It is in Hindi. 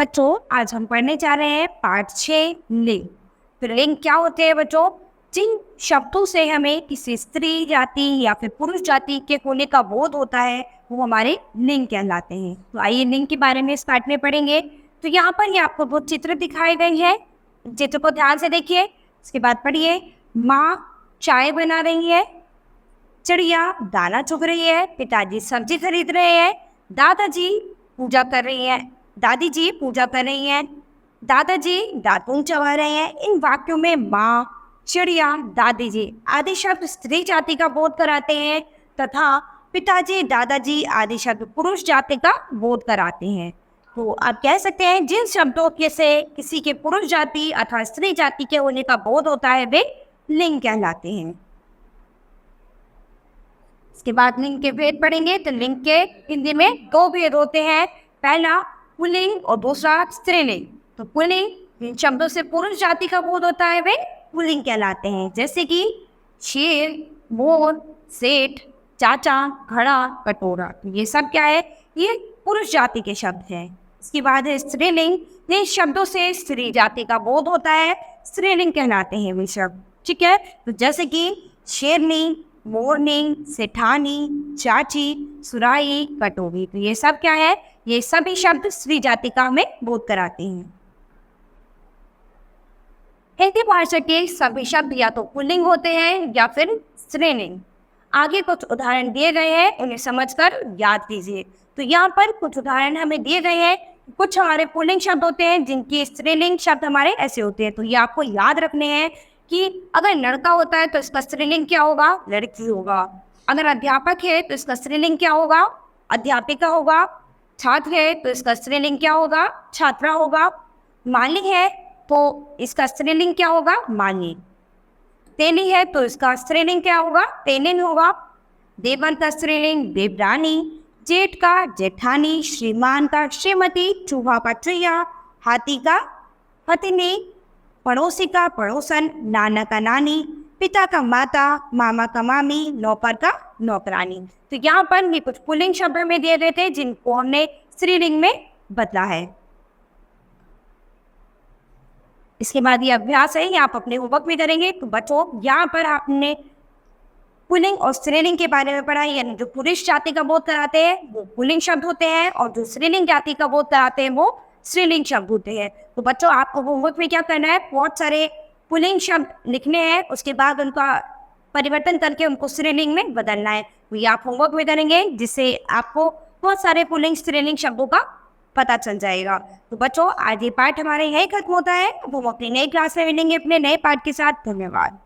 बच्चों आज हम पढ़ने जा रहे हैं पाठ 6 लिंग। तो लिंग क्या होते हैं बच्चों? जिन शब्दों से हमें किसी स्त्री जाति या फिर पुरुष जाति के होने का बोध होता है वो हमारे लिंग कहलाते हैं। तो आइए लिंग के बारे में इस पाठ में पढ़ेंगे। तो यहाँ पर ये आपको वो चित्र दिखाए गए हैं, चित्र को ध्यान से देखिए। उसके बाद पढ़िए, माँ चाय बना रही है, चिड़िया दाना चुग रही है, पिताजी सब्जी खरीद रहे हैं, दादाजी पूजा कर रही है, दादी जी पूजा कर रही हैं, दादाजी दातून चबा रहे हैं। इन वाक्यों में माँ, चिड़िया, दादी जी आदि शब्द स्त्री जाति का बोध कराते हैं तथा पिताजी, दादाजी आदि शब्द पुरुष जाति का बोध कराते हैं। तो आप कह सकते हैं जिन शब्दों के से किसी के पुरुष जाति अथवा स्त्री जाति के होने का बोध होता है वे लिंग कहलाते हैं। इसके बाद लिंग के भेद पढ़ेंगे। तो लिंग के हिंदी में दो भेद होते हैं, पहला पुल्लिंग और दूसरा स्त्रीलिंग। तो पुल्लिंग जिन शब्दों से पुरुष जाति का बोध होता है वे पुल्लिंग कहलाते हैं, जैसे कि शेर, मोर, सेठ, चाचा, घड़ा, कटोरा। तो ये सब क्या है? ये पुरुष जाति के शब्द हैं। इसके बाद है स्त्रीलिंग, जिन शब्दों से स्त्री जाति का बोध होता है स्त्रीलिंग कहलाते हैं वे शब्द। ठीक है, तो जैसे कि शेरनी, मोरनी, सेठानी, चाची, सुराही, कटोरी। तो ये सब क्या है? ये सभी शब्द स्त्री जाति का हमें बोध कराते हैं। हिंदी भाषा के सभी शब्द या तो पुल्लिंग होते हैं या फिर स्त्रीलिंग। आगे कुछ उदाहरण दिए गए हैं, उन्हें समझकर याद कीजिए। तो यहाँ पर कुछ उदाहरण हमें दिए गए हैं। कुछ हमारे पुल्लिंग शब्द होते हैं जिनकी स्त्रीलिंग शब्द हमारे ऐसे होते हैं। तो ये आपको याद रखने हैं कि अगर लड़का होता है तो इसका स्त्रीलिंग क्या होगा? लड़की होगा। अगर अध्यापक है तो इसका स्त्रीलिंग क्या होगा? अध्यापिका होगा। छात्र है तो इसका स्त्रीलिंग क्या होगा? छात्रा होगा। माली है तो इसका स्त्रीलिंग क्या होगा? माली। तेली है तो इसका स्त्रीलिंग क्या होगा? तेलिन होगा। देवन का स्त्रीलिंग देवरानी, जेठ का जेठानी, श्रीमान का श्रीमती, चूहा का चुहिया, हाथी का हथिनी, पड़ोसी का पड़ोसन, नाना का नानी, पिता का माता, मामा का मामी, नौकर का नौकरानी। तो यहाँ पर ये कुछ पुल्लिंग शब्द में दिए गए थे जिनको हमने स्त्रीलिंग में बदला है। इसके बाद ये अभ्यास है, ये आप अपने होमवर्क में करेंगे। तो बच्चों यहाँ पर आपने पुल्लिंग और स्त्रीलिंग के बारे में पढ़ा, यानी जो पुरुष जाति का बोध कराते हैं वो पुल्लिंग शब्द होते हैं और जो स्त्रीलिंग जाति का बोध कराते हैं वो स्त्रीलिंग शब्द होते हैं। तो बच्चों आपको होमवर्क में क्या करना है? बहुत सारे पुल्लिंग शब्द लिखने हैं, उसके बाद उनका परिवर्तन करके उनको स्त्रीलिंग में बदलना है। तो ये आप होमवर्क में करेंगे जिससे आपको बहुत सारे पुल्लिंग स्त्रीलिंग शब्दों का पता चल जाएगा। तो बच्चों आज ये पाठ हमारे यही खत्म होता है। अब हम अपनी नई क्लास में मिलेंगे अपने नए पाठ के साथ। धन्यवाद।